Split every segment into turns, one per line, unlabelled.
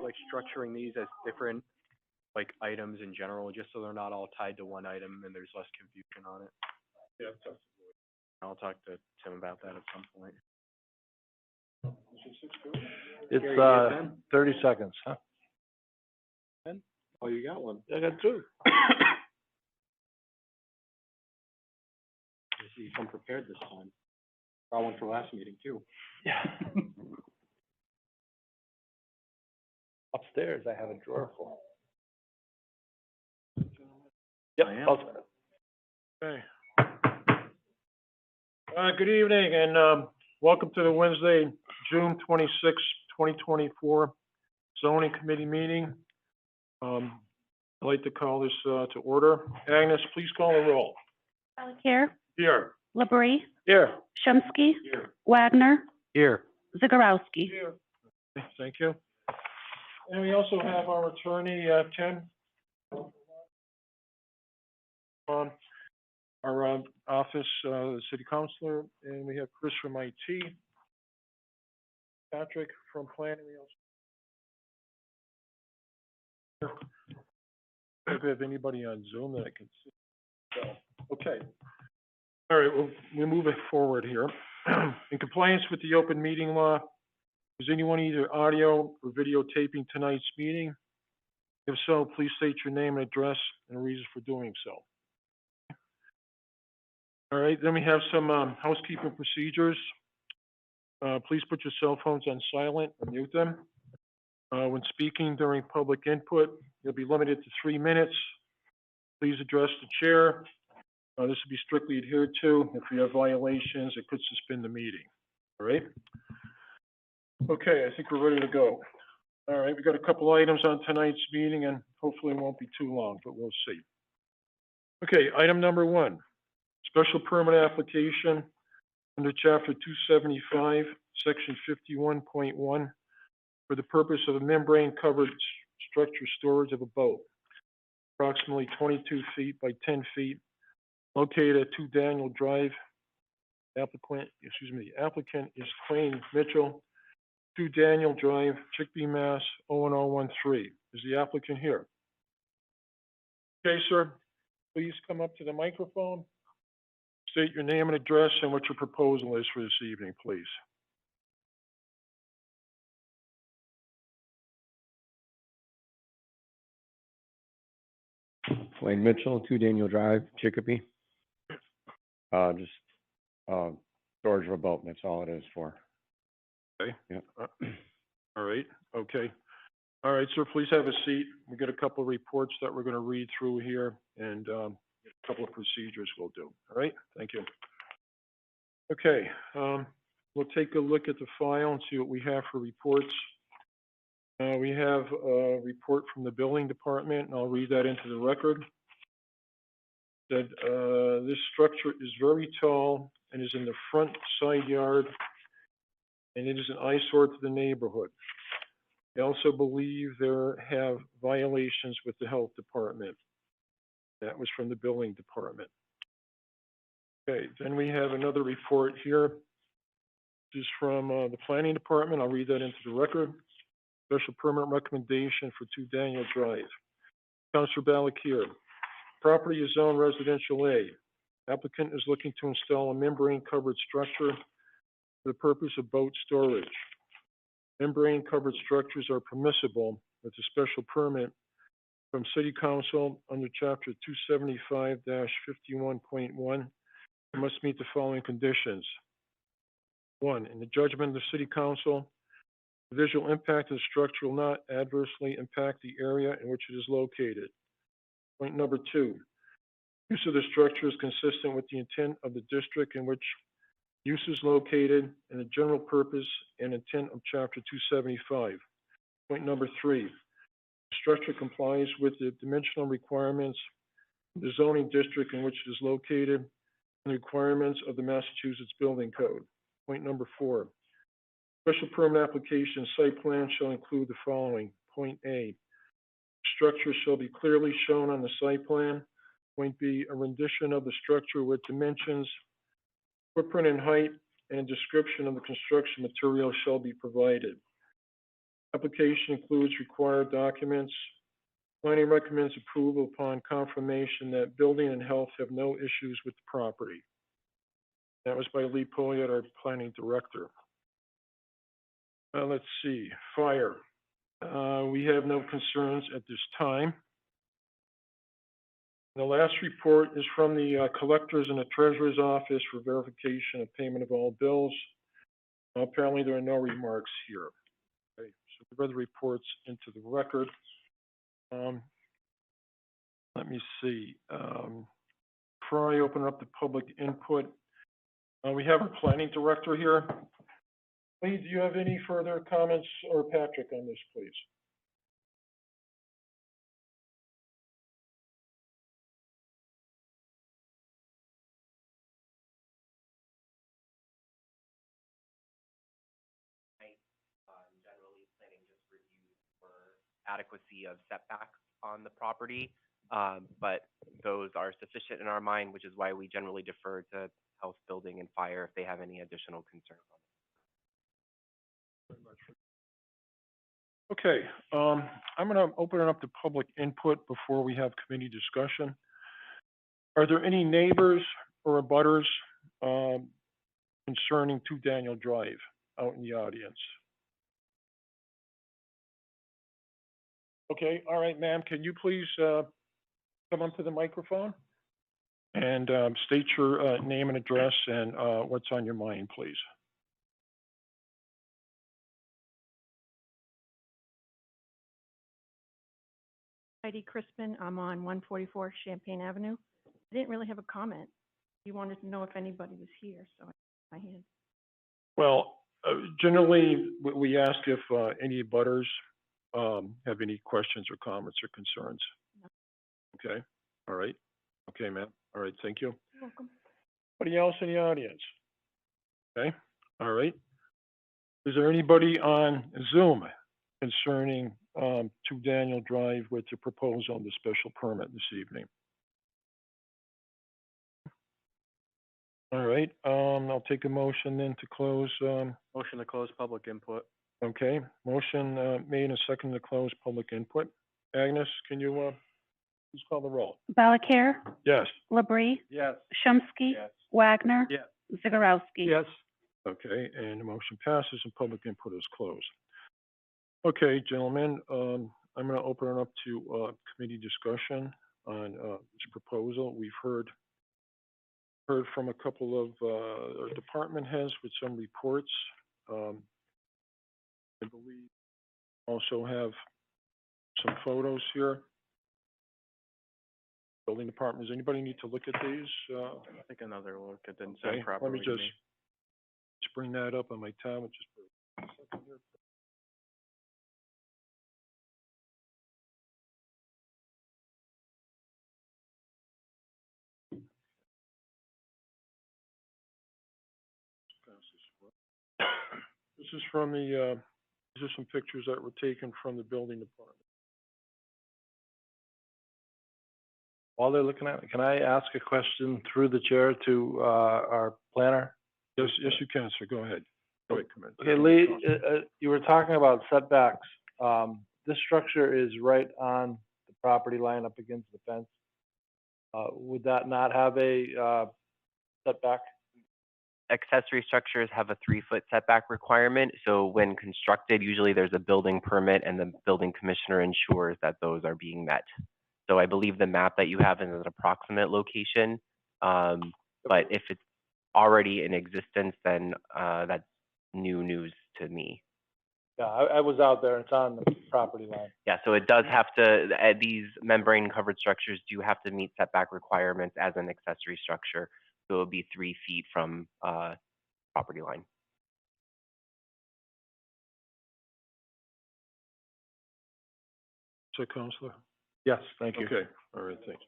like structuring these as different like items in general, just so they're not all tied to one item and there's less confusion on it.
Yeah, tough.
I'll talk to Tim about that at some point.
It's,
Gary, you have 10?
30 seconds, huh?
Oh, you got one.
I got two.
I see you come prepared this time. Brought one for last meeting too.
Yeah. Upstairs, I have a drawer full. Yep,
I am.
Okay. Good evening, and welcome to the Wednesday, June 26, 2024 zoning committee meeting. I'd like to call this to order. Agnes, please call the roll.
Here,
Here.
Labrie,
Here.
Shumsky,
Here.
Wagner,
Here.
Zagorowski.
Here. Thank you. And we also have our attorney, Tim. Our office, the city councilor, and we have Chris from IT. Patrick from planning. We also if we have anybody on Zoom that I can see. So, okay. All right, we'll move it forward here. In compliance with the open meeting law, is anyone either audio or videotaping tonight's meeting? If so, please state your name and address and reasons for doing so. All right, then we have some housekeeping procedures. Please put your cell phones on silent or mute them. When speaking during public input, you'll be limited to 3 minutes. Please address the chair. This will be strictly adhered to. If you have violations, it could suspend the meeting. All right? Okay, I think we're ready to go. All right, we've got a couple items on tonight's meeting, and hopefully it won't be too long, but we'll see. Okay, item number 1, special permit application under Chapter 275, Section 51.1, for the purpose of a membrane-covered structure storage of a boat, approximately 22 feet by 10 feet, located at 2 Daniel Drive. Applicant is Crane Mitchell, 2 Daniel Drive, Chicopee, Mass. 01013. Is the applicant here? Okay, sir. Please come up to the microphone. State your name and address and what your proposal is for this evening, please.
Wayne Mitchell, 2 Daniel Drive, Chicopee. Just storage of a boat, that's all it is for.
Okay.
Yeah.
All right, okay. All right, sir, please have a seat. We've got a couple of reports that we're going to read through here, and a couple of procedures we'll do. All right, thank you. Okay, we'll take a look at the file and see what we have for reports. We have a report from the building department, and I'll read that into the record. That this structure is very tall and is in the front side yard, and it is an eyesore to the neighborhood. They also believe there have violations with the health department. That was from the building department. Okay, then we have another report here. This is from the planning department. I'll read that into the record. Special permit recommendation for 2 Daniel Drive. Councilor Balakir. Property is zoned residential A. Applicant is looking to install a membrane-covered structure for the purpose of boat storage. Membrane-covered structures are permissible with a special permit from City Council under Chapter 275-51.1. It must meet the following conditions. 1, in the judgment of the City Council, the visual impact of the structure will not adversely impact the area in which it is located. Point number 2, use of the structure is consistent with the intent of the district in which use is located and the general purpose and intent of Chapter 275. Point number 3, the structure complies with the dimensional requirements of the zoning district in which it is located and the requirements of the Massachusetts Building Code. Point number 4, special permit application site plan shall include the following. Point A, structure shall be clearly shown on the site plan. Point B, a rendition of the structure with dimensions, footprint and height, and a description of the construction material shall be provided. Application includes required documents. Planning recommends approval upon confirmation that building and health have no issues with the property. That was by Lee Poliat, our planning director. Let's see, fire. We have no concerns at this time. The last report is from the collectors and the treasurer's office for verification of payment of all bills. Apparently, there are no remarks here. Okay, so we read the reports into the record. Let me see. Before I open up the public input, we have our planning director here. Lee, do you have any further comments, or Patrick, on this, please?
Generally, planning just reviews for adequacy of setbacks on the property, but those are sufficient in our mind, which is why we generally defer to health, building, and fire if they have any additional concerns on it.
Okay, I'm going to open it up to public input before we have committee discussion. Are there any neighbors or abutters concerning 2 Daniel Drive out in the audience? Okay, all right, ma'am, can you please come up to the microphone and state your name and address and what's on your mind, please?
Heidi Crispin, I'm on 144 Champaign Avenue. I didn't really have a comment. You wanted to know if anybody was here, so I raised my hand.
Well, generally, we ask if any abutters have any questions or comments or concerns.
No.
Okay, all right. Okay, ma'am. All right, thank you.
You're welcome.
Anybody else in the audience? Okay, all right. Is there anybody on Zoom concerning 2 Daniel Drive with the proposal on the special permit this evening? All right, I'll take a motion then to close.
Motion to close public input.
Okay, motion made and second to close public input. Agnes, can you please call the roll?
Balakir,
Yes.
Labrie,
Yes.
Shumsky,
Yes.
Wagner,
Yes.
Zagorowski.
Yes.
Okay, and the motion passes and public input is closed. Okay, gentlemen, I'm going to open it up to committee discussion on this proposal. We've heard from a couple of department heads with some reports. I believe also have some photos here. Building department, does anybody need to look at these?
I think another look. It didn't
Okay,
sound properly
let me
to
just bring that up on my tablet just for a second here. This is from the, these are some pictures that were taken from the building department.
While they're looking at it, can I ask a question through the chair to our planner?
Yes, yes, you can, sir. Go ahead. Go ahead, come in.
Okay, Lee, you were talking about setbacks. This structure is right on the property line up against the fence. Would that not have a setback?
Accessory structures have a 3-foot setback requirement, so when constructed, usually there's a building permit and the building commissioner ensures that those are being met. So I believe the map that you have is an approximate location, but if it's already in existence, then that's new news to me.
Yeah, I was out there. It's on the property line.
Yeah, so it does have to, these membrane covered structures do have to meet setback requirements as an accessory structure. So it would be 3 feet from property line.
So, Counselor?
Yes, thank you.
Okay, all right, thanks.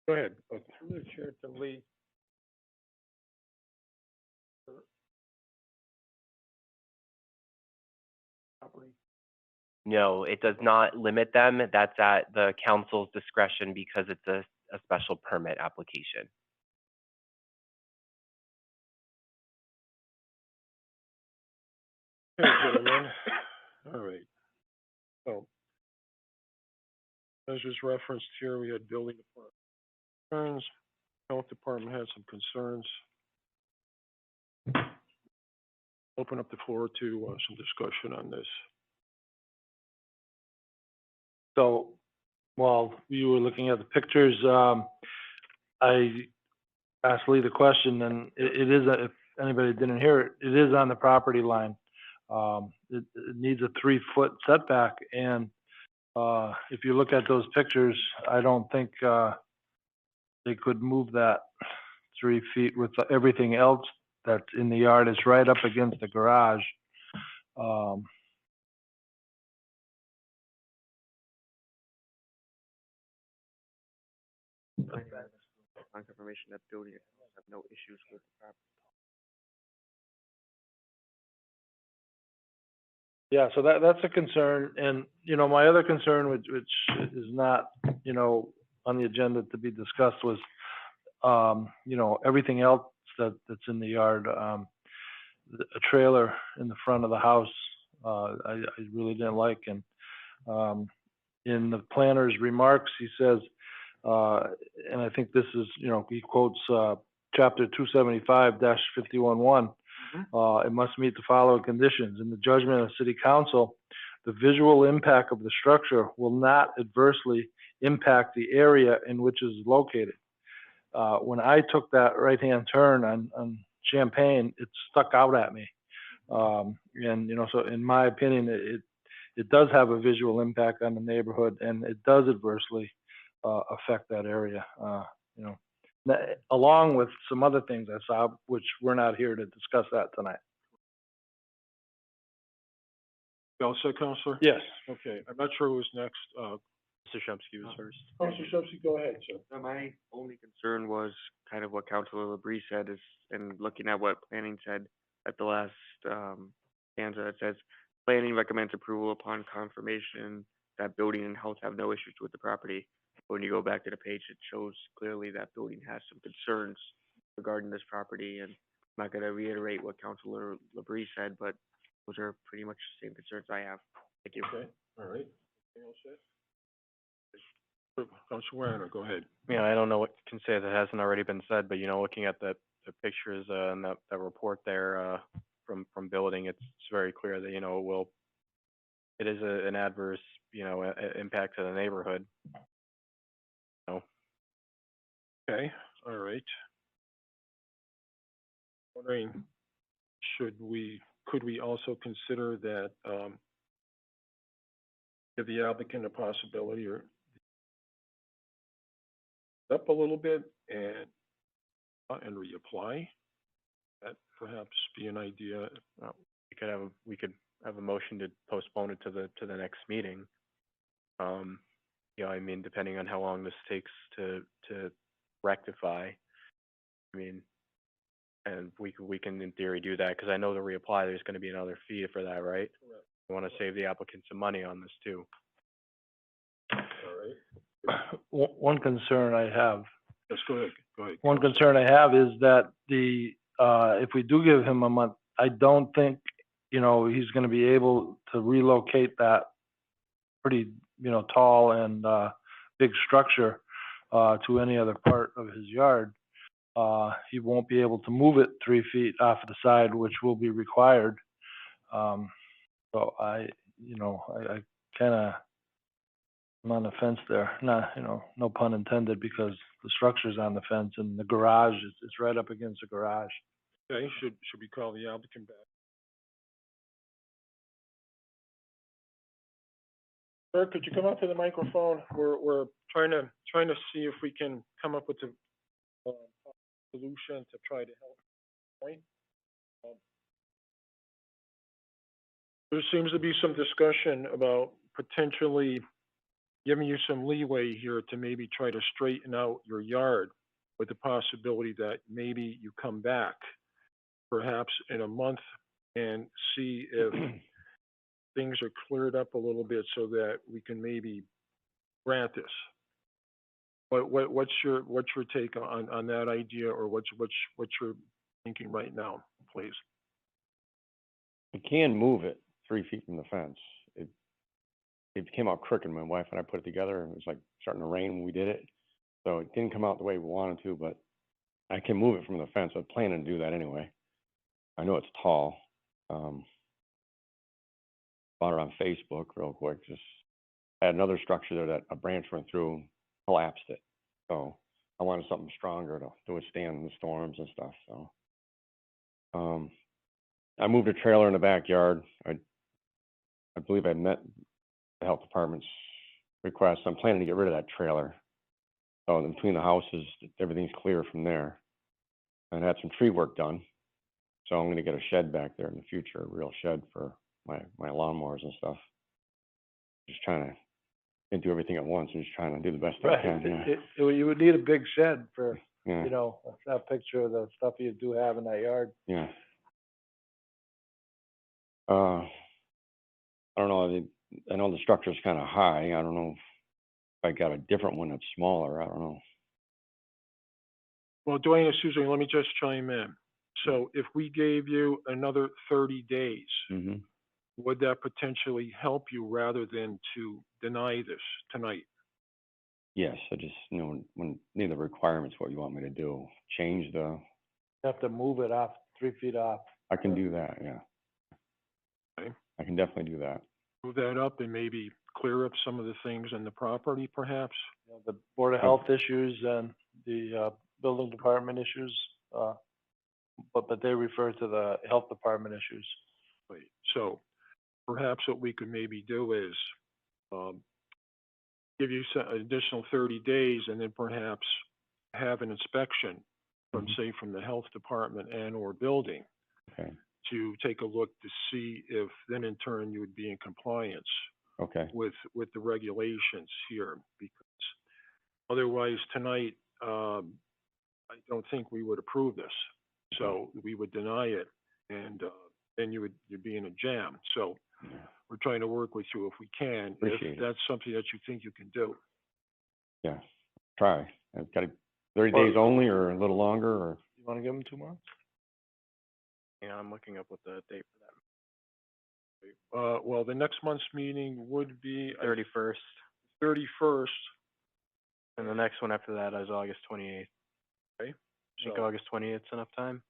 Go ahead. Through the chair to Lee.
No, it does not limit them. That's at the council's discretion because it's a special permit application.
Okay, gentlemen. all right. So, as was referenced here, we had building department concerns, health department had some concerns. Open up the floor to, some discussion on this.
So, while you were looking at the pictures, I asked Lee the question, and it is, if anybody didn't hear it, it is on the property line. It needs a 3-foot setback, and, if you look at those pictures, I don't think, they could move that 3 feet with everything else that's in the yard. It's right up against the garage. Um,
On confirmation that building have no issues with the property.
Yeah, so that's a concern, and, you know, my other concern, which is not, you know, on the agenda to be discussed, was, you know, everything else that's in the yard. A trailer in the front of the house, I really didn't like, and, in the planner's remarks, he says, and I think this is, you know, he quotes, chapter 275-51-1. It must meet the following conditions. In the judgment of city council, the visual impact of the structure will not adversely impact the area in which it is located. When I took that right-hand turn on Champaign, it stuck out at me. And, you know, so in my opinion, it does have a visual impact on the neighborhood, and it does adversely affect that area, you know, along with some other things I saw, which we're not here to discuss that tonight.
You all set, Counselor?
Yes.
Okay, I'm not sure who was next.
Mr. Shumsky was first.
Counselor Shevsky, go ahead, sir.
So my only concern was kind of what Councilor LaBrie said is, and looking at what planning said at the last, stanza, it says, planning recommends approval upon confirmation that building and health have no issues with the property. When you go back to the page, it shows clearly that building has some concerns regarding this property, and I'm not gonna reiterate what Councilor LaBrie said, but those are pretty much the same concerns I have. Thank you.
Okay, all right. Anything else said? Counselor Warner, go ahead.
Yeah, I don't know what can say that hasn't already been said, but, you know, looking at the pictures, and that report there, from building, it's very clear that, you know, it is an adverse, you know, impact to the neighborhood. No.
Okay, all right. Wondering, could we also consider that, give the applicant a possibility or up a little bit and reapply? That perhaps be an idea.
We could have a motion to postpone it to the next meeting. You know, I mean, depending on how long this takes to rectify, I mean, and we can in theory do that, because I know to reapply, there's gonna be another fee for that, right?
Correct.
We wanna save the applicant some money on this too.
All right.
One concern I have,
Yes, go ahead,
one concern I have is that if we do give him a month, I don't think, you know, he's gonna be able to relocate that pretty, you know, tall and, big structure, to any other part of his yard. He won't be able to move it 3 feet off of the side, which will be required. So I kinda, I'm on the fence there. Not, you know, no pun intended, because the structure's on the fence and the garage is right up against the garage.
Okay, should we call the applicant back? Sir, could you come up to the microphone? We're trying to see if we can come up with a, solution to try to help. Point. There seems to be some discussion about potentially giving you some leeway here to maybe try to straighten out your yard, with the possibility that maybe you come back perhaps in a month and see if things are cleared up a little bit so that we can maybe grant this. What's your take on that idea, or what's your thinking right now, please?
You can move it 3 feet from the fence. It came out crooked. My wife and I put it together, and it was like starting to rain when we did it. So it didn't come out the way we wanted to, but I can move it from the fence. I'm planning to do that anyway. I know it's tall. Bought it on Facebook real quick. Just had another structure there that a branch went through and collapsed it. So I wanted something stronger to withstand the storms and stuff. So I moved a trailer in the backyard. I believe I met the health department's request. I'm planning to get rid of that trailer. So in between the houses, everything's clear from there. And I had some tree work done. So I'm gonna get a shed back there in the future, a real shed for my lawnmowers and stuff. Just trying to, can't do everything at once. I'm just trying to do the best I
Right,
can, yeah.
you would need a big shed for,
Yeah,
you know, that picture of the stuff you do have in that yard.
yeah. I don't know, I know the structure's kind of high. I don't know if I got a different one that's smaller. I don't know.
Well, Dwayne and Susan, let me just chime in. So if we gave you another 30 days,
Mm-hmm.
would that potentially help you rather than to deny this tonight?
Yes, I just, need the requirements, what you want me to do. Change the,
You have to move it off, 3 feet off.
I can do that, yeah.
Okay.
I can definitely do that.
Move that up and maybe clear up some of the things in the property, perhaps?
You know, the Board of Health issues and the, building department issues, but they refer to the health department issues.
Right. So perhaps what we could maybe do is, give you some additional 30 days and then perhaps have an inspection from,
Mhm.
say, from the health department and or building
Okay,
to take a look to see if then in turn you would be in compliance
okay,
with the regulations here, because otherwise tonight, I don't think we would approve this. So we would deny it, and then you'd be in a jam. So
yeah,
we're trying to work with you if we can,
Appreciate
if
it.
that's something that you think you can do.
yeah, try. I've got 30 days only, or a little longer, or,
You wanna give them 2 months?
Yeah, I'm looking up what the date for that,
Well, the next month's meeting would be
31st,
31st.
and the next one after that is August 28th.
Okay.
I think
So,
August 28th is enough time.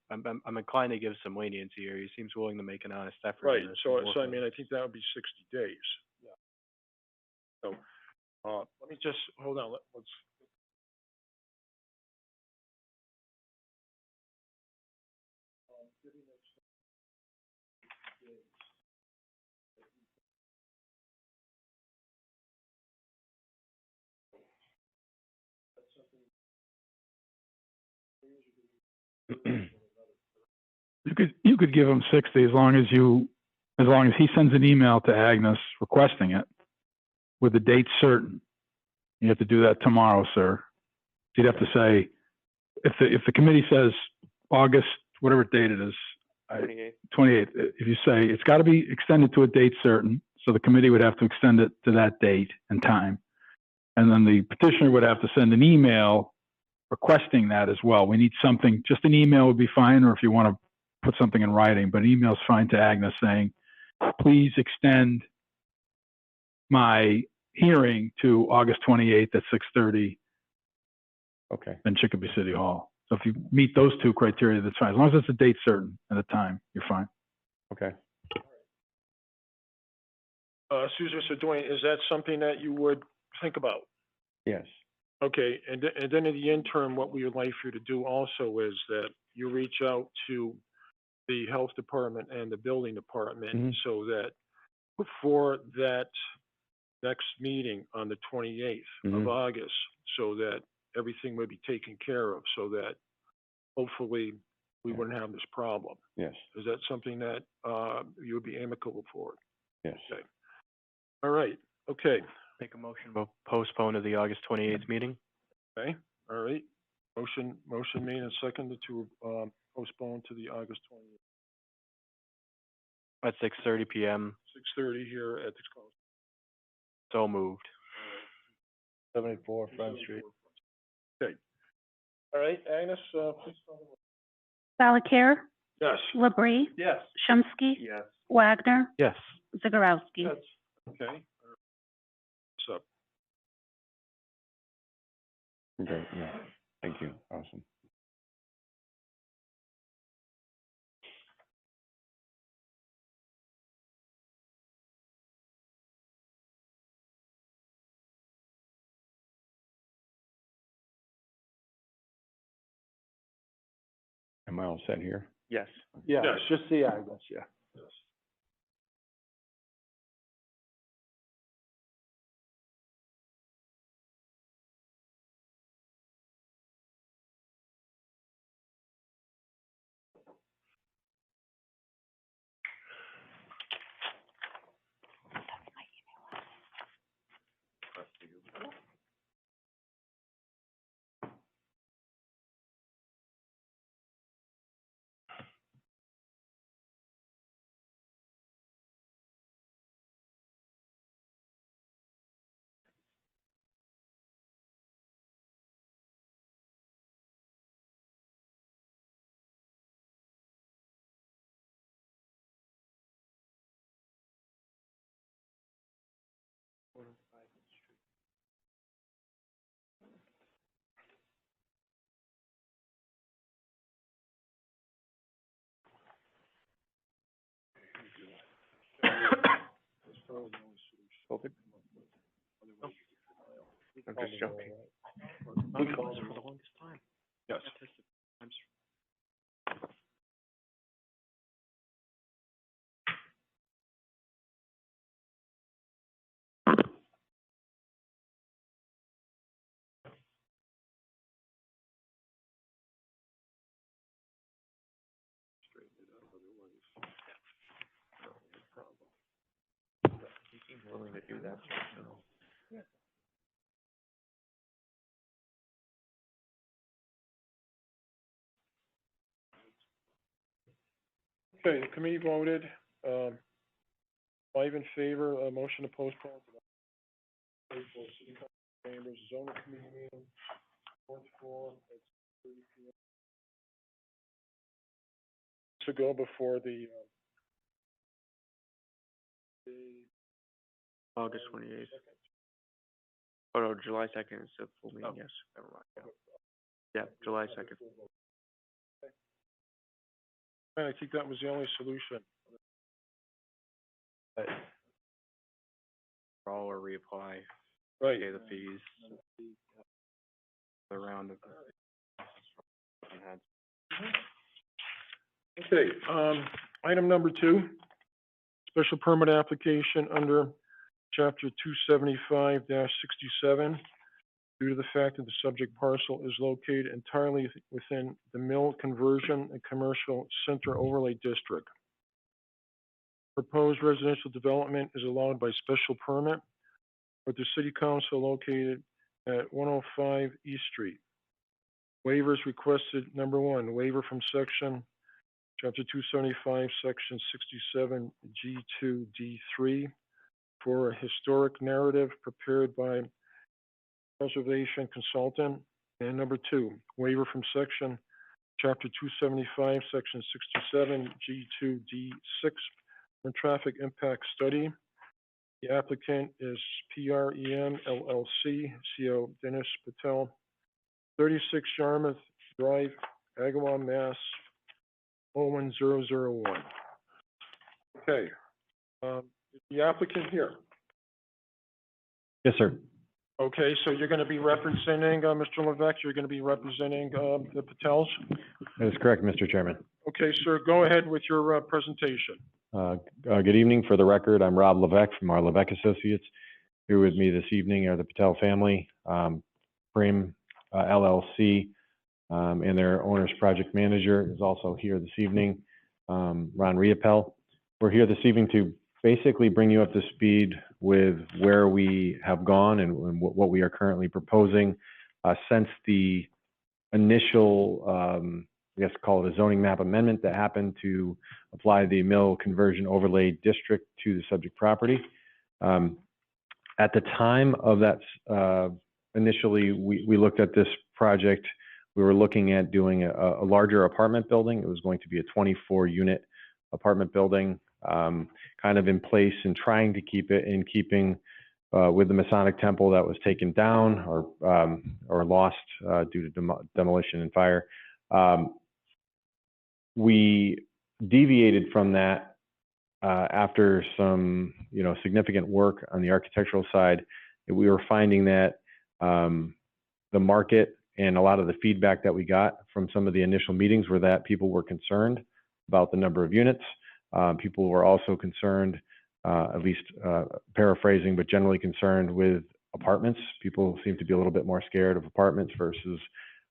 I'm inclined to give some leniency here. He seems willing to make an honest effort.
right,
here.
so
Work
I
with
mean,
him.
I think that would be 60 days. Yeah. So, let me just, hold on, let's.
You could give him 60 as long as he sends an email to Agnes requesting it with the date certain. You have to do that tomorrow, sir. You'd have to say, if the committee says August, whatever date it is, 28th, if you say it's got to be extended to a date certain, so the committee would have to extend it to that date and time. And then the petitioner would have to send an email requesting that as well. We need something, just an email would be fine, or if you want to put something in writing, but an email's fine to Agnes saying, please extend my hearing to August 28th at 6:30
okay,
in Chicopee City Hall. So if you meet those 2 criteria, that's fine. As long as it's a date certain and a time, you're fine.
okay.
Susan, so Dwayne, is that something that you would think about?
Yes,
Okay, and then in the interim, what we would like for you to do also is that you reach out to the health department and the building department
Mhm.
so that before that next meeting on the 28th of
Mhm.
August, so that everything would be taken care of, so that hopefully we
Yeah.
wouldn't have this problem.
Yes,
Is that something that you would be amicable for?
yes.
Okay. All right, okay,
Make a motion to postpone to the August 28th meeting.
okay, all right. Motion made and seconded to postpone to the August 28th,
At 6:30 p.m.
6:30 here at the council.
So moved.
74 Front Street.
Okay. All right, Agnes, please call the roll.
Valakir,
Yes.
Labrie,
Yes.
Chomsky,
Yes.
Wagner,
Yes.
Zagorowski.
Okay. What's up?
Okay, yeah, thank you, awesome. Am I all set here?
Yes.
Yeah,
Yes.
just see Agnes, yeah.
COVID? I'm just joking.
For the longest time.
Yes.
He seems willing to do that, so.
Okay, the committee voted, 5 in favor, motion to postpone to the April City Council Chambers zoning committee meeting, 4th floor, at 6:30 p.m. To go before the,
August 28th. Oh, no, July 2nd is the full meeting, yes. Never mind. Yeah, July 2nd.
I think that was the only solution.
All or reapply,
Right.
pay the fees. The round of.
Okay, item number 2, special permit application under chapter 275-67. Due to the fact that the subject parcel is located entirely within the Mill Conversion and Commercial Center Overlay District. Proposed residential development is allowed by special permit with the city council located at 105 East Street. Waivers requested, number 1, waiver from section, chapter 275, section 67, G2D3 for a historic narrative prepared by preservation consultant. And number 2, waiver from section, chapter 275, section 67, G2D6 for traffic impact study. The applicant is PREM LLC, CO Dennis Patel, 36 Yarmouth Drive, Agawam, Mass. 01001. Okay, is the applicant here?
Yes, sir.
Okay, so you're gonna be representing, Mr. Levesque, you're gonna be representing, the Patels?
That is correct, Mr. Chairman.
Okay, sir, go ahead with your, presentation.
Good evening. For the record, I'm Rob Levesque from our Levesque Associates. Here with me this evening are the Patel family, Prim LLC, and their owner's project manager is also here this evening, Ron Riepel. We're here this evening to basically bring you up to speed with where we have gone and what we are currently proposing. Since the initial, I guess call it a zoning map amendment that happened to apply the mill conversion overlay district to the subject property. At the time of that, initially we looked at this project. We were looking at doing a larger apartment building. It was going to be a 24-unit apartment building kind of in place and trying to keep it in keeping with the Masonic temple that was taken down or lost due to demolition and fire. We deviated from that after some, significant work on the architectural side. We were finding that the market and a lot of the feedback that we got from some of the initial meetings were that people were concerned about the number of units. People were also concerned, at least paraphrasing, but generally concerned with apartments. People seem to be a little bit more scared of apartments versus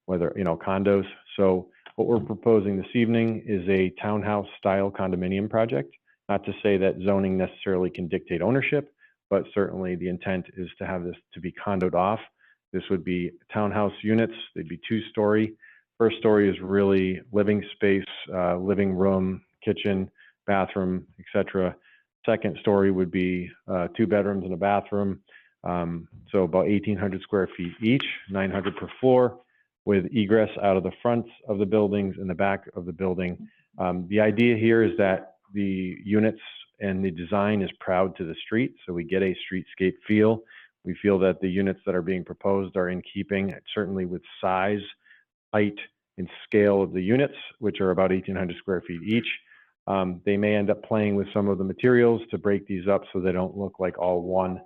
whether, condos. So what we're proposing this evening is a townhouse style condominium project. Not to say that zoning necessarily can dictate ownership, but certainly the intent is to have this to be condoed off. This would be townhouse units. They'd be 2-story. First story is really living space, living room, kitchen, bathroom, etc. Second story would be 2 bedrooms and a bathroom. So about 1,800 square feet each, 900 per floor, with egress out of the front of the buildings and the back of the building. The idea here is that the units and the design is proud to the street, so we get a streetscape feel. We feel that the units that are being proposed are in keeping, certainly with size, height, and scale of the units, which are about 1,800 square feet each. They may end up playing with some of the materials to break these up so they don't look like all one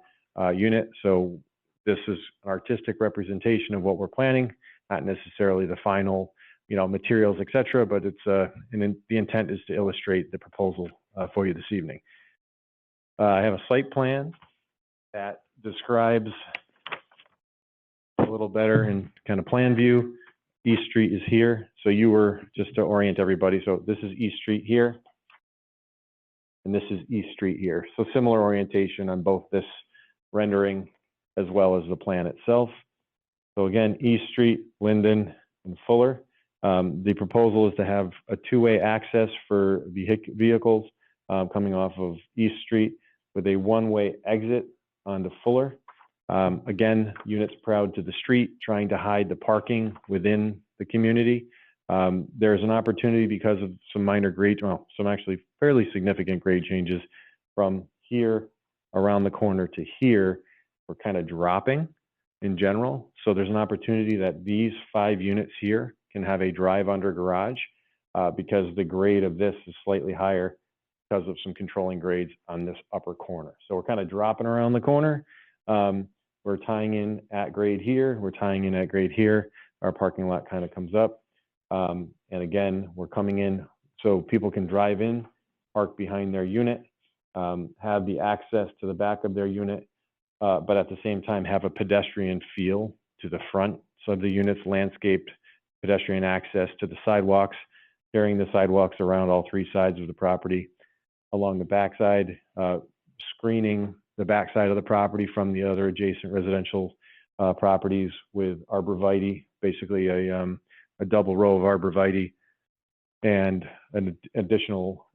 unit. So this is an artistic representation of what we're planning, not necessarily the final, materials, etc. But it's the intent is to illustrate the proposal for you this evening. I have a site plan that describes a little better in kind of plan view. East Street is here. So you were, just to orient everybody, so this is East Street here, and this is East Street here. So similar orientation on both this rendering as well as the plan itself. So again, East Street, Linden, and Fuller. The proposal is to have a 2-way access for vehicles coming off of East Street with a 1-way exit onto Fuller. Again, units proud to the street, trying to hide the parking within the community. There's an opportunity because of some minor grade, some actually fairly significant grade changes from here around the corner to here. We're kind of dropping in general. So there's an opportunity that these 5 units here can have a drive under garage because the grade of this is slightly higher because of some controlling grades on this upper corner. So we're kind of dropping around the corner. We're tying in at grade here. We're tying in at grade here. Our parking lot kind of comes up. And again, we're coming in so people can drive in, park behind their unit, have the access to the back of their unit, but at the same time have a pedestrian feel to the front. So the units landscaped pedestrian access to the sidewalks, carrying the sidewalks around all 3 sides of the property. Along the backside, screening the backside of the property from the other adjacent residential properties with arborvitae, basically a double row of arborvitae and an additional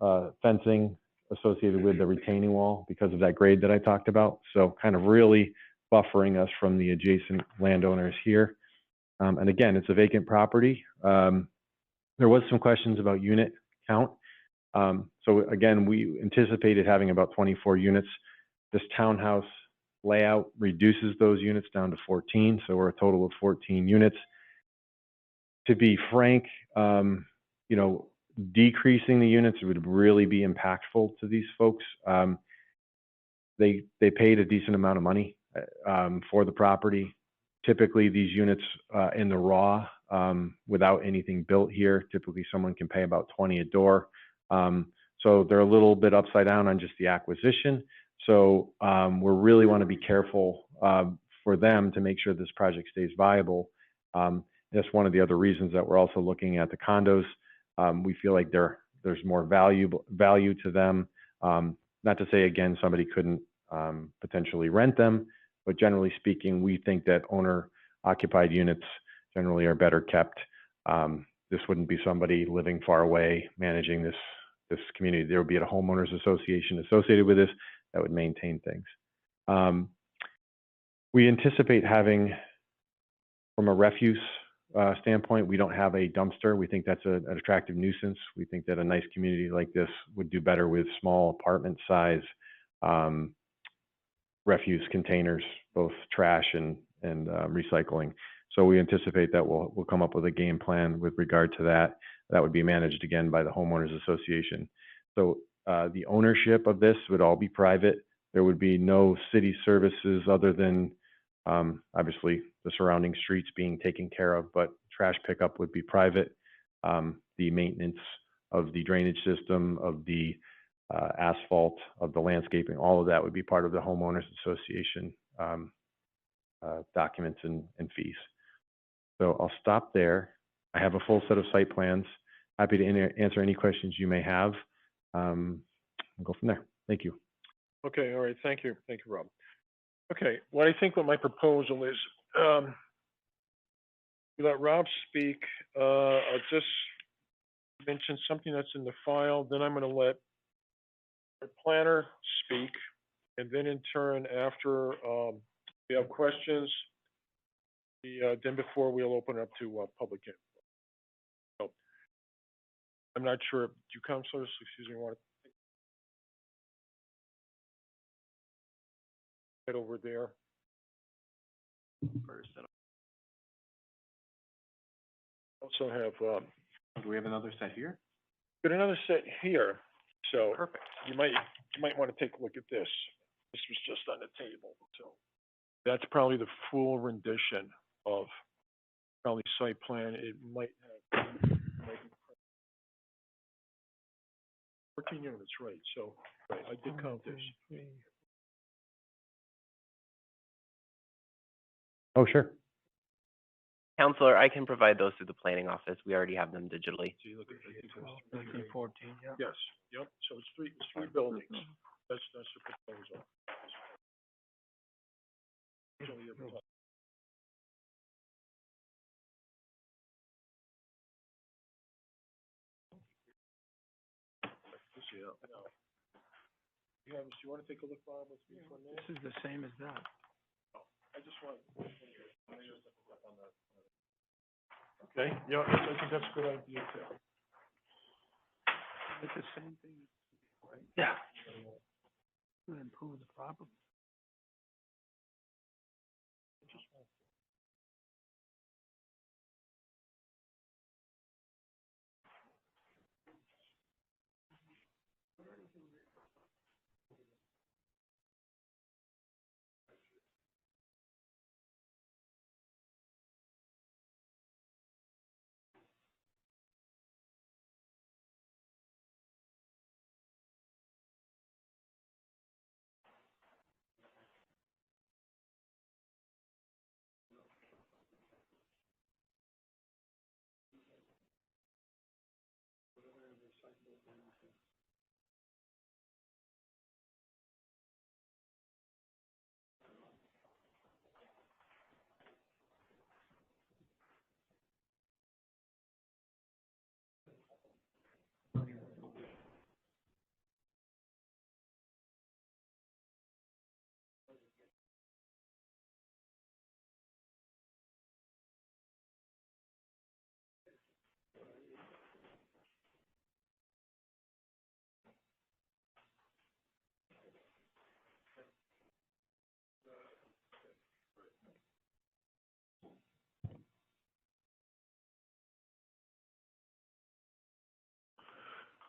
fencing associated with the retaining wall because of that grade that I talked about. So kind of really buffering us from the adjacent landowners here. And again, it's a vacant property. There was some questions about unit count. So again, we anticipated having about 24 units. This townhouse layout reduces those units down to 14. So we're a total of 14 units. To be frank, decreasing the units would really be impactful to these folks. They paid a decent amount of money for the property. Typically, these units in the raw, without anything built here, typically someone can pay about 20 a door. So they're a little bit upside down on just the acquisition. So we really want to be careful for them to make sure this project stays viable. That's one of the other reasons that we're also looking at the condos. We feel like there's more value to them. Not to say, again, somebody couldn't potentially rent them, but generally speaking, we think that owner-occupied units generally are better kept. This wouldn't be somebody living far away managing this community. There would be a homeowners association associated with this that would maintain things. We anticipate having, from a refuse standpoint, we don't have a dumpster. We think that's an attractive nuisance. We think that a nice community like this would do better with small apartment size refuse containers, both trash and recycling. So we anticipate that we'll come up with a game plan with regard to that. That would be managed again by the homeowners association. So the ownership of this would all be private. There would be no city services other than obviously the surrounding streets being taken care of, but trash pickup would be private. The maintenance of the drainage system, of the asphalt, of the landscaping, all of that would be part of the homeowners association documents and fees. So I'll stop there. I have a full set of site plans. Happy to answer any questions you may have. We'll go from there. Thank you.
Okay, all right, thank you, Rob. Okay, what my proposal is, we let Rob speak. I'll just mention something that's in the file, then I'm gonna let our planner speak, and then in turn, after we have questions, then before we'll open up to public input. So, I'm not sure, do you councilors, excuse me, want to head over there first? Also have,
Do we have another set here?
got another set here, so. Perfect. You might want to take a look at this. This was just on the table, so. That's probably the full rendition of probably site plan. It might have 14 units, right, so, right, I did count this.
Oh, sure.
Counselor, I can provide those through the planning office. We already have them digitally.
So you look at 13, 14, yeah. Yes, yep, so it's three buildings. That's the proposal. So you have- Yeah, no. Do you want to take a look, Bob, with me for a minute?
This is the same as that.
I just want. Okay, yeah, I think that's a good idea too.
It's the same thing. Yeah. Improve the property.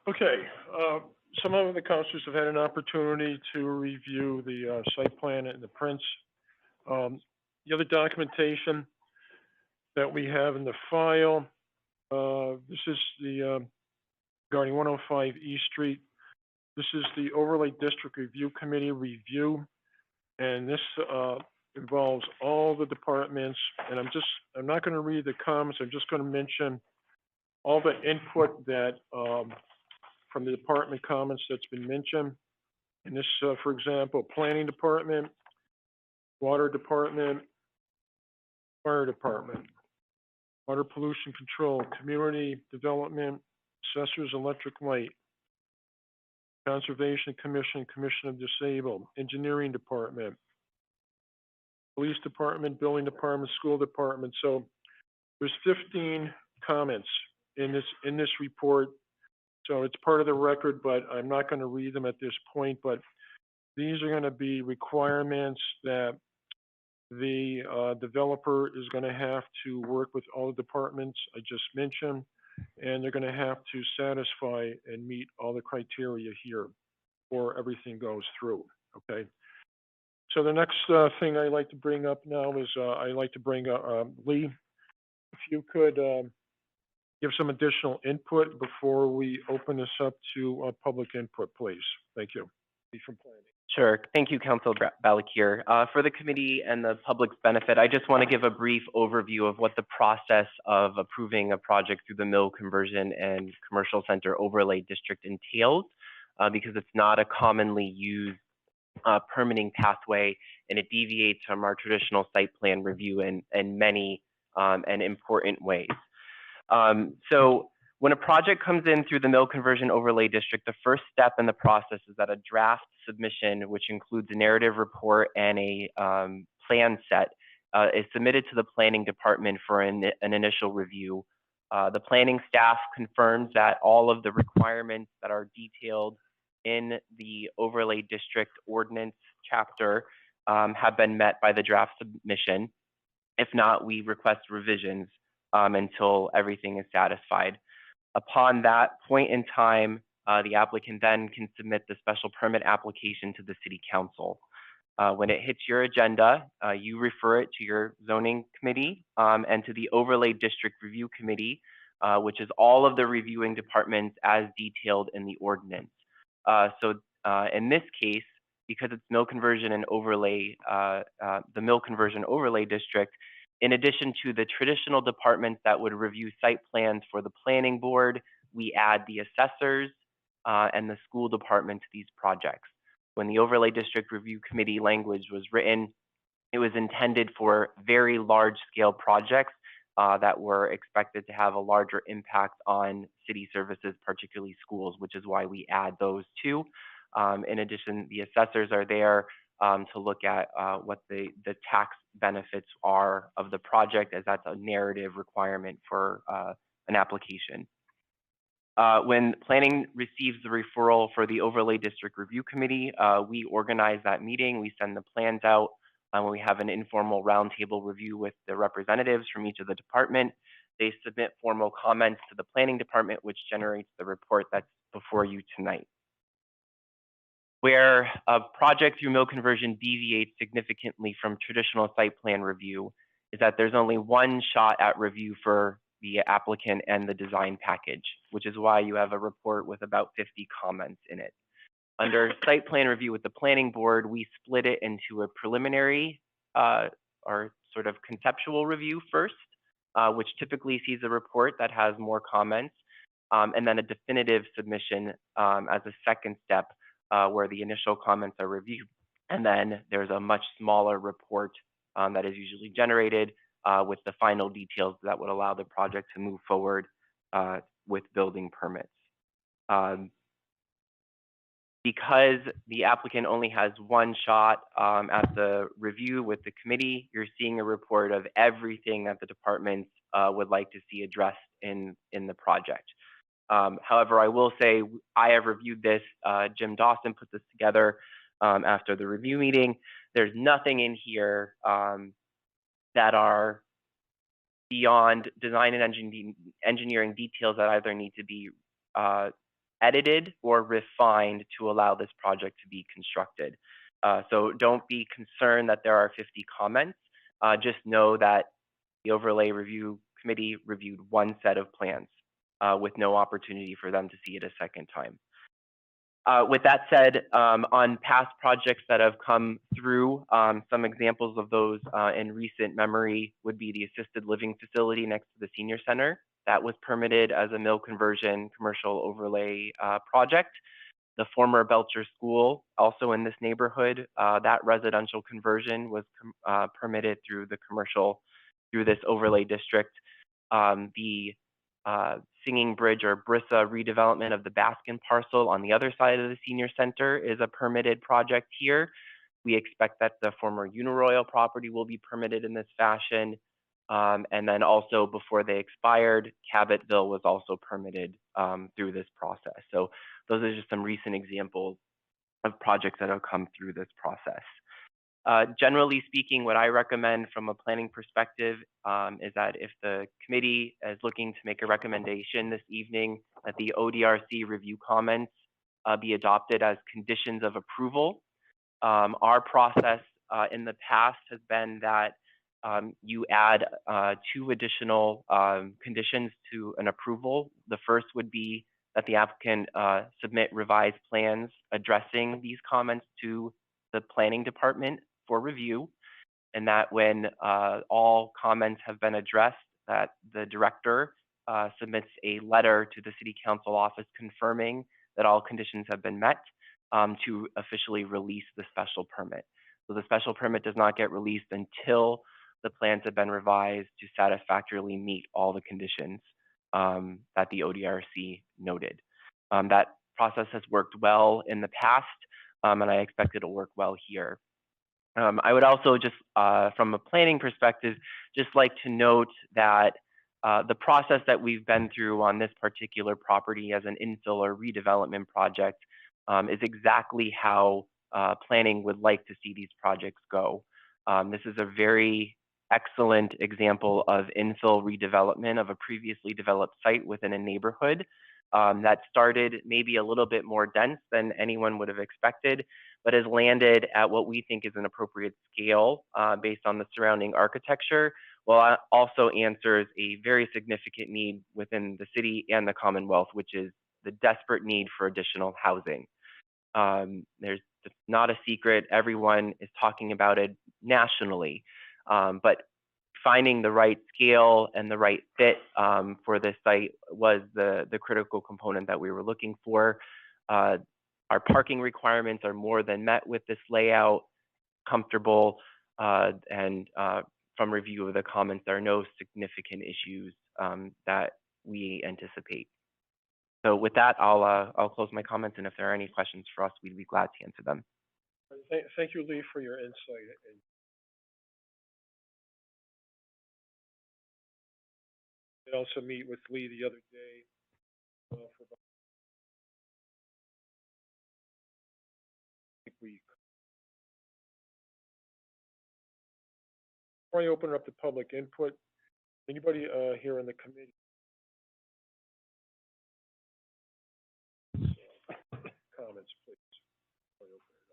Okay, some of the councilors have had an opportunity to review the site plan and the prints. The other documentation that we have in the file, this is the regarding 105 East Street. This is the Overlay District Review Committee review, and this involves all the departments. And I'm not going to read the comments. I'm just going to mention all the input that from the department comments that's been mentioned. And this, for example, Planning Department, Water Department, Fire Department, Water Pollution Control, Community Development, Assessors Electric Light, Conservation Commission, Commission of Disabled, Engineering Department, Police Department, Building Department, School Department. So There's 15 comments in this report, so it's part of the record, but I'm not gonna read them at this point, but these are gonna be requirements that the developer is gonna have to work with all the departments I just mentioned, and they're gonna have to satisfy and meet all the criteria here before everything goes through, okay? So the next thing I'd like to bring up now is I'd like to bring Lee, if you could give some additional input before we open this up to public input, please. Thank you. Lee from planning.
Sure. Thank you, Council Balakir. For the committee and the public's benefit, I just want to give a brief overview of what the process of approving a project through the Mill Conversion and Commercial Center Overlay District entails, because it's not a commonly used permitting pathway, and it deviates from our traditional site plan review in many and important ways. So when a project comes in through the Mill Conversion Overlay District, the first step in the process is that a draft submission, which includes a narrative report and a plan set, is submitted to the planning department for an initial review. The planning staff confirms that all of the requirements that are detailed in the Overlay District Ordinance chapter have been met by the draft submission. If not, we request revisions until everything is satisfied. Upon that point in time, the applicant then can submit the special permit application to the City Council. When it hits your agenda, you refer it to your zoning committee and to the Overlay District Review Committee, which is all of the reviewing departments as detailed in the ordinance. So in this case, because it's Mill Conversion and Overlay, the Mill Conversion Overlay District, in addition to the traditional departments that would review site plans for the planning board, we add the assessors and the school department to these projects. When the Overlay District Review Committee language was written, it was intended for very large scale projects that were expected to have a larger impact on city services, particularly schools, which is why we add those two. In addition, the assessors are there to look at what the tax benefits are of the project, as that's a narrative requirement for an application. When planning receives the referral for the Overlay District Review Committee, we organize that meeting, we send the plans out, and we have an informal roundtable review with the representatives from each of the department. They submit formal comments to the planning department, which generates the report that's before you tonight. Where a project through Mill Conversion deviates significantly from traditional site plan review is that there's only one shot at review for the applicant and the design package, which is why you have a report with about 50 comments in it. Under site plan review with the planning board, we split it into a preliminary or sort of conceptual review first, which typically sees a report that has more comments, and then a definitive submission as a second step, where the initial comments are reviewed, and then there's a much smaller report that is usually generated with the final details that would allow the project to move forward with building permits. Because the applicant only has one shot at the review with the committee, you're seeing a report of everything that the departments would like to see addressed in the project. However, I will say I have reviewed this. Jim Dawson put this together after the review meeting. There's nothing in here that are beyond design and engineering details that either need to be edited or refined to allow this project to be constructed. So don't be concerned that there are 50 comments. Just know that the Overlay Review Committee reviewed one set of plans with no opportunity for them to see it a second time. With that said, on past projects that have come through, some examples of those in recent memory would be the assisted living facility next to the senior center. That was permitted as a Mill Conversion commercial overlay project. The former Belcher School, also in this neighborhood, that residential conversion was permitted through this overlay district. The Singing Bridge or Brissa redevelopment of the Baskin parcel on the other side of the senior center is a permitted project here. We expect that the former Uniroyal property will be permitted in this fashion. And then also before they expired, Cabottville was also permitted through this process. So those are just some recent examples of projects that have come through this process. Generally speaking, what I recommend from a planning perspective is that if the committee is looking to make a recommendation this evening, that the ODRC review comments be adopted as conditions of approval. Our process in the past has been that you add 2 additional conditions to an approval. The first would be that the applicant submit revised plans addressing these comments to the planning department for review, and that when all comments have been addressed, that the director submits a letter to the city council office confirming that all conditions have been met to officially release the special permit. So the special permit does not get released until the plans have been revised to satisfactorily meet all the conditions that the ODRC noted. That process has worked well in the past, and I expect it'll work well here. I would also just, from a planning perspective, just like to note that the process that we've been through on this particular property as an infill or redevelopment project is exactly how planning would like to see these projects go. This is a very excellent example of infill redevelopment of a previously developed site within a neighborhood that started maybe a little bit more dense than anyone would have expected, but has landed at what we think is an appropriate scale based on the surrounding architecture, while also answers a very significant need within the city and the Commonwealth, which is the desperate need for additional housing. There's not a secret, everyone is talking about it nationally, but finding the right scale and the right fit for this site was the critical component that we were looking for. Our parking requirements are more than met with this layout, comfortable, and from review of the comments, there are no significant issues that we anticipate. So with that, I'll close my comments, and if there are any questions for us, we'd be glad to answer them.
Thank you, Lee, for your insight. And I did also meet with Lee the other day for about a week. Before I open up the public input, anybody here in the committee? Comments, please. Before I open it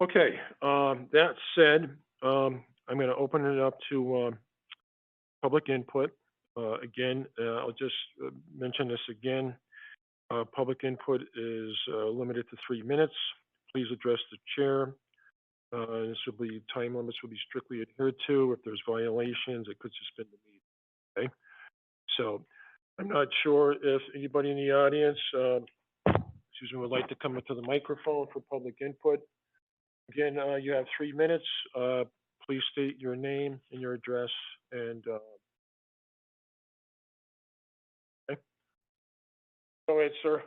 up. Okay, that said, I'm going to open it up to public input. Again, I'll just mention this again. Public input is limited to 3 minutes. Please address the chair. This will be, time limits will be strictly adhered to. If there's violations, it could suspend the meeting. Okay? So I'm not sure if anybody in the audience, would like to come up to the microphone for public input. Again, you have 3 minutes. Please state your name and your address and okay. Go ahead, sir.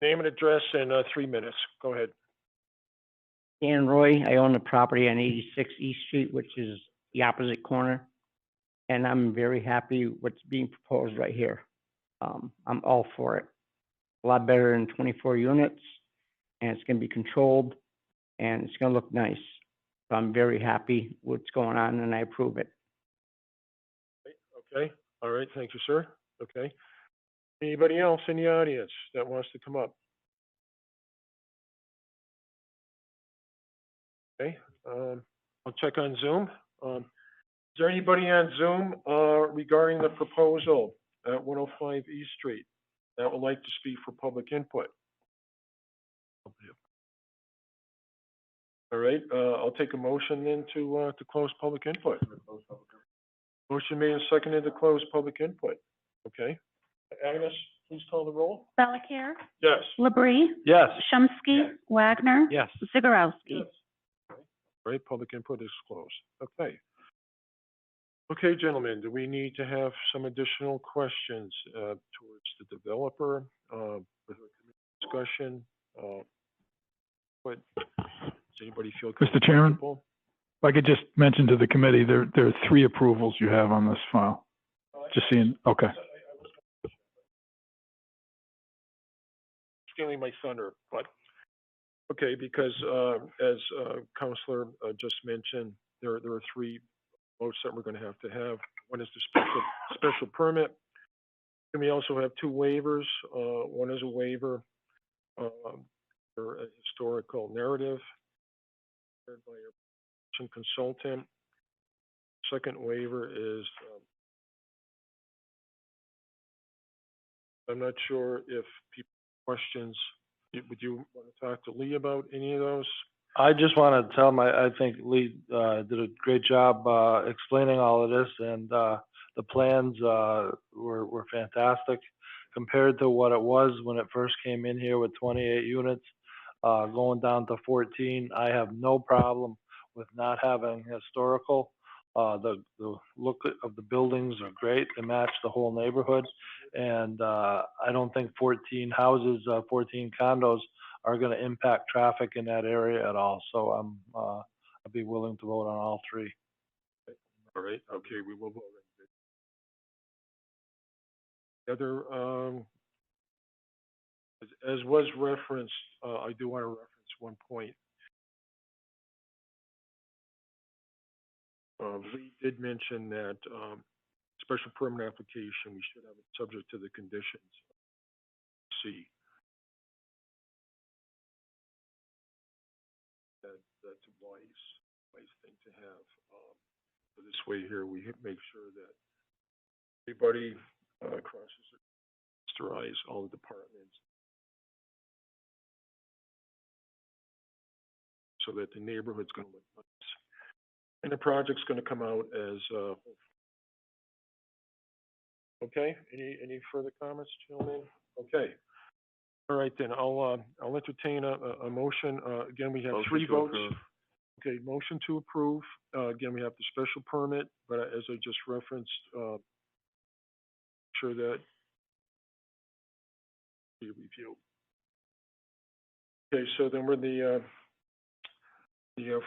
Name and address and 3 minutes. Go ahead.
Dan Roy, I own the property on 86 East Street, which is the opposite corner. And I'm very happy what's being proposed right here. I'm all for it. A lot better than 24 units, and it's gonna be controlled, and it's gonna look nice. So I'm very happy what's going on, and I approve it.
Okay, all right, thank you, sir. Okay. Anybody else in the audience that wants to come up? Okay, I'll check on Zoom. Is there anybody on Zoom regarding the proposal at 105 East Street that would like to speak for public input? All right, I'll take a motion then to close public input. Motion made and seconded to close public input. Okay. Agnes, please call the roll.
Bellicare,
Yes.
Labrie,
Yes.
Chomsky, Wagner,
Yes.
Zagorowski.
All right, public input is closed. Okay. Okay, gentlemen, do we need to have some additional questions towards the developer with a discussion? Does anybody feel
Mr. Chairman?
comfortable?
If I could just mention to the committee, there are 3 approvals you have on this file. Just seeing, okay.
Stealing my thunder, but, okay, because, as, Counselor, just mentioned, there are 3 votes that we're gonna have to have. One is the special permit. And we also have 2 waivers. One is a waiver, for a historical narrative prepared by a consultant. Second waiver is, I'm not sure if people have questions. Would you want to talk to Lee about any of those?
I just want to tell him, I think Lee, did a great job, explaining all of this, and, the plans, were fantastic compared to what it was when it first came in here with 28 units, going down to 14. I have no problem with not having historical. The look of the buildings are great. They match the whole neighborhood. And, I don't think 14 houses, 14 condos are gonna impact traffic in that area at all. So I'd be willing to vote on all 3.
All right, okay, we will vote. The other, as was referenced, I do want to reference one point. Lee did mention that, special permit application, we should have it subject to the conditions. C. That's a wise thing to have. So this way here, we make sure that everybody, crosses their eyes, all the departments, so that the neighborhood's gonna look nice. And the project's gonna come out as, okay, any further comments, gentlemen? Okay. All right, then, I'll entertain a motion. Again, we have
Motion
3
to
votes.
approve.
Okay, motion to approve. Again, we have the special permit, but as I just referenced, sure that you review. Okay, so then we're the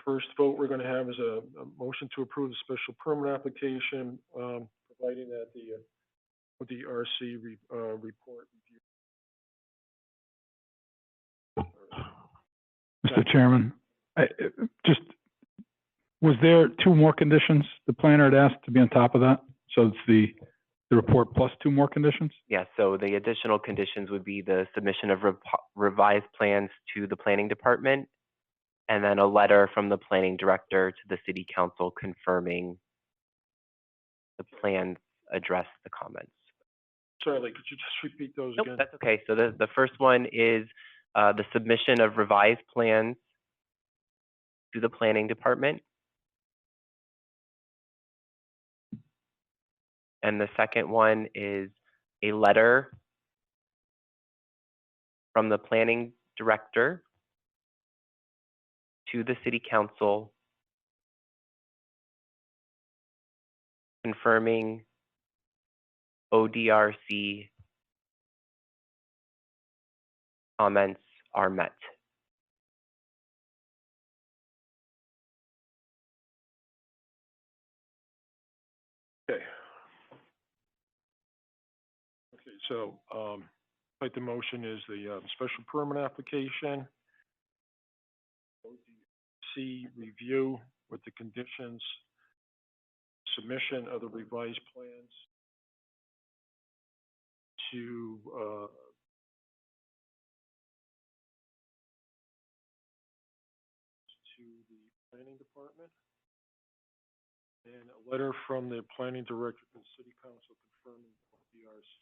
first vote we're gonna have is a motion to approve the special permit application, providing that the RC report review.
Mr. Chairman, was there 2 more conditions the planner had asked to be on top of that? So it's the report plus 2 more conditions?
Yeah, so the additional conditions would be the submission of revised plans to the planning department, and then a letter from the planning director to the city council confirming the plans address the comments.
Sorry, Lee, could you just repeat those
Nope,
again?
that's okay. So the first one is the submission of revised plans to the planning department. And the second one is a letter from the planning director to the city council confirming ODRC comments are met.
Okay. Okay, so, like the motion is the, special permit application. C review with the conditions, submission of the revised plans to, the planning department. And a letter from the planning director to the city council confirming the RC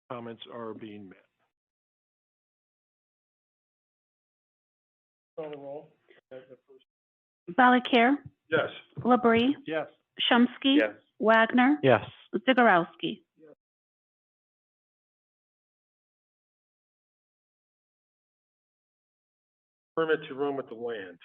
comments are being met. Call the roll.
Valakir,
Yes.
Labrie,
Yes.
Chomsky.
Yes.
Wagner,
Yes.
Zagorowski.
Permit to roam with the land.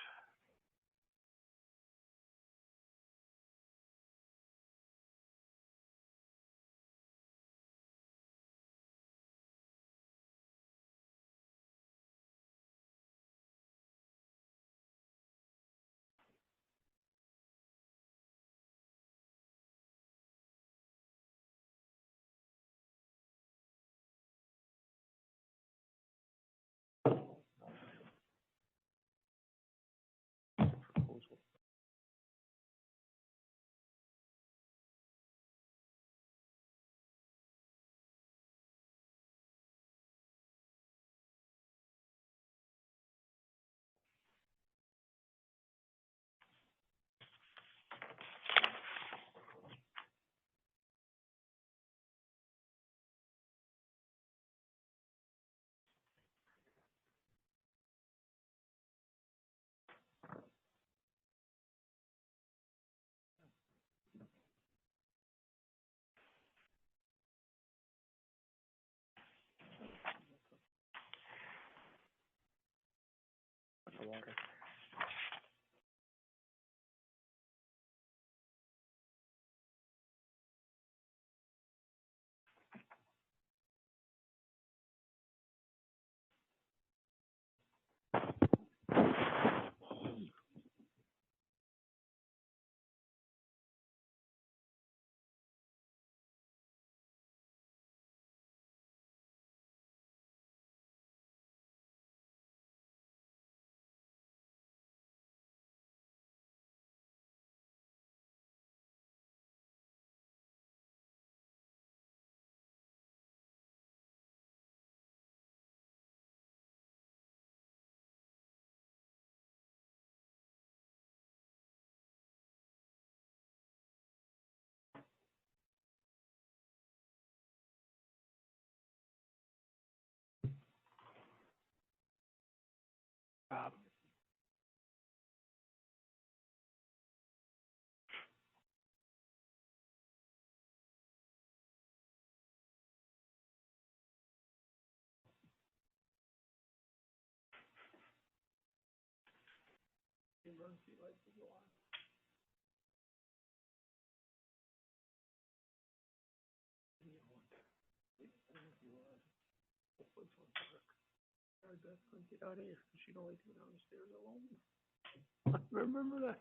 Remember that?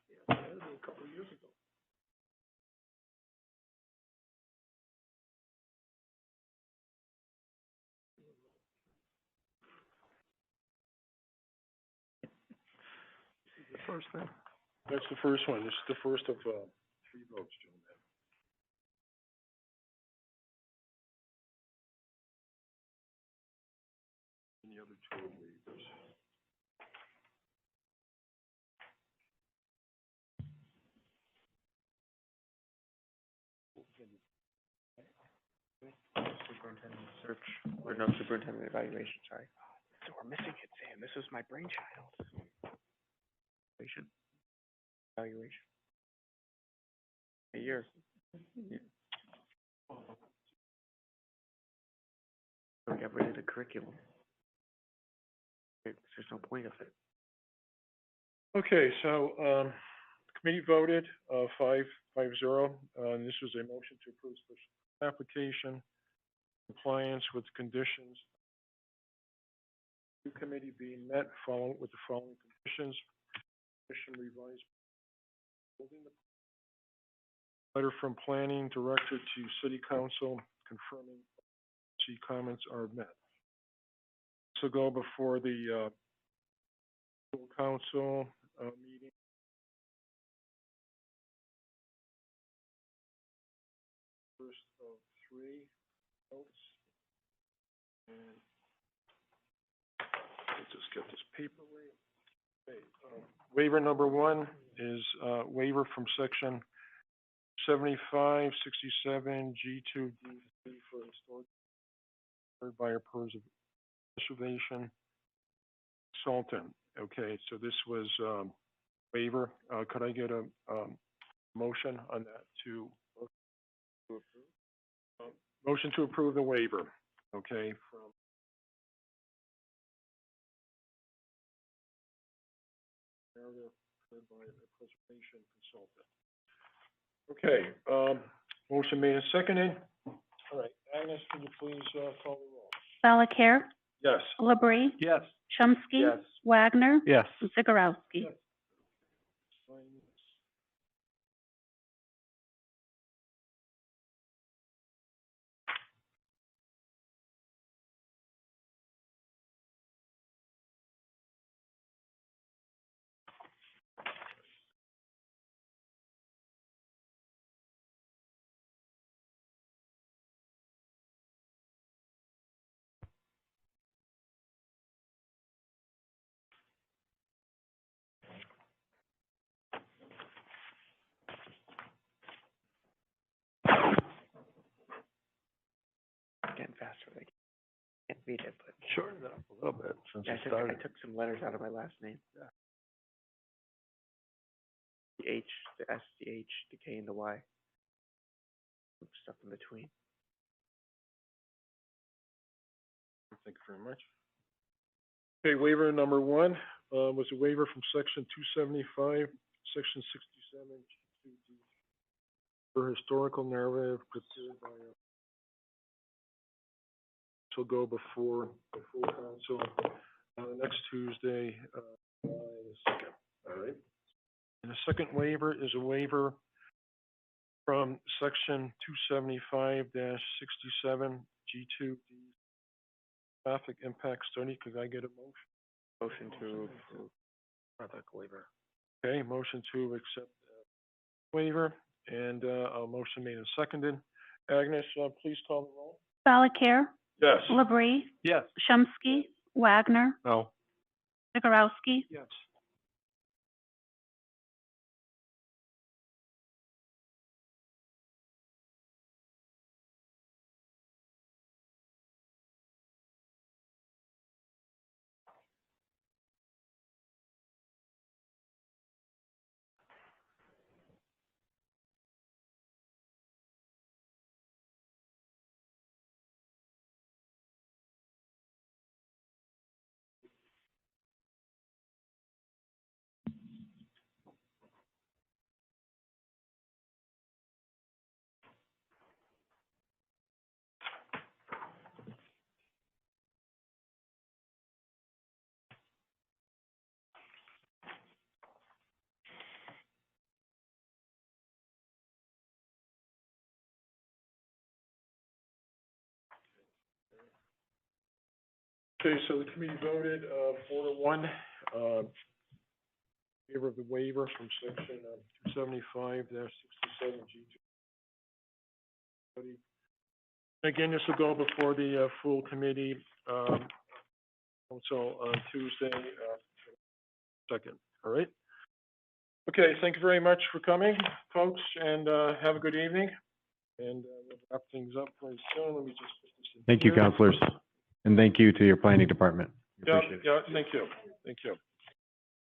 Yeah, that was a couple of years ago. The first thing. That's the first one. This is the first of, 3 votes, gentlemen. And the other 2 are waivers.
Superintendent search, or no, superintendent evaluation, sorry.
So we're missing it, Sam. This was my brainchild.
Evaluation. A year. Yeah. We got rid of the curriculum. There's no point of it.
Okay, so, committee voted, 5-0, and this was a motion to approve special application, compliance with conditions. New committee being met with the following conditions. Commission revised building the letter from planning director to city council confirming city comments are met. This will go before the, full council, meeting. First of 3 votes. And let's just get this paper away. Okay, waiver number 1 is, waiver from section 7567 G2D for historic by a preservation consultant. Okay, so this was, waiver. Could I get a, motion on that to approve? Motion to approve the waiver, okay, from narrative prepared by a preservation consultant. Okay, motion made and seconded. All right, Agnes, can you please, call the roll?
Valakir,
Yes.
Labrie,
Yes.
Chomsky.
Yes.
Wagner.
Yes.
Zagorowski.
Getting faster, like, can't read it, but.
Shorten it up a little bit since
Yeah,
it
I
started.
took some letters out of my last name.
Yeah.
The H, the S, the H, the K, and the Y. Some stuff in between.
Thank you very much. Okay, waiver number 1, was a waiver from section 275, section 67, G2D for historical narrative prepared by a. This will go before the full council, next Tuesday, July the 2nd, all right? And the second waiver is a waiver from section 275-67, G2D traffic impact study. Could I get a motion?
Motion to approve.
Traffic waiver. Okay, motion to accept waiver, and a motion made and seconded. Agnes, please call the roll.
Valakir,
Yes.
Labrie,
Yes.
Chomsky. Wagner.
No.
Zagorowski.
Yes. Okay, so the committee voted, 4-1, favor of the waiver from section, 275-67 G2. Again, this will go before the, full committee, also on Tuesday, 2nd, all right? Okay, thank you very much for coming, folks, and, have a good evening. And, we'll wrap things up very soon. Let me just put this in
Thank you,
here.
counselors, and thank you to your planning department. We
Yeah,
appreciate it.
yeah, thank you, thank you.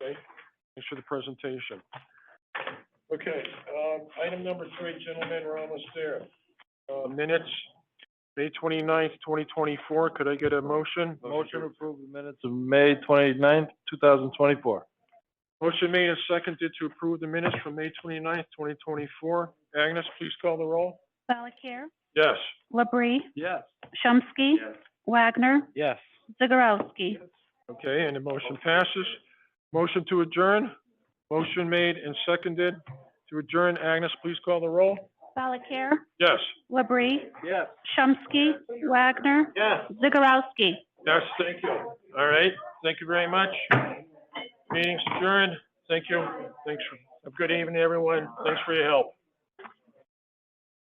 Okay, thanks for the presentation. Okay, item number 3, gentlemen, we're almost there. Minutes, May 29th, 2024, could I get a motion?
Motion to approve the minutes of May 29th, 2024.
Motion made and seconded to approve the minutes from May 29th, 2024. Agnes, please call the roll.
Valakir,
Yes.
Labrie,
Yes.
Chomsky, Wagner,
Yes.
Zagorowski.
Okay, and the motion passes. Motion to adjourn. Motion made and seconded to adjourn. Agnes, please call the roll.
Valakir,
Yes.
Labrie,
Yes.
Chomsky, Wagner,
Yes.
Zagorowski.
Yes, thank you. All right, thank you very much. Meeting's adjourned. Thank you. Thanks. Have a good evening, everyone. Thanks for your help.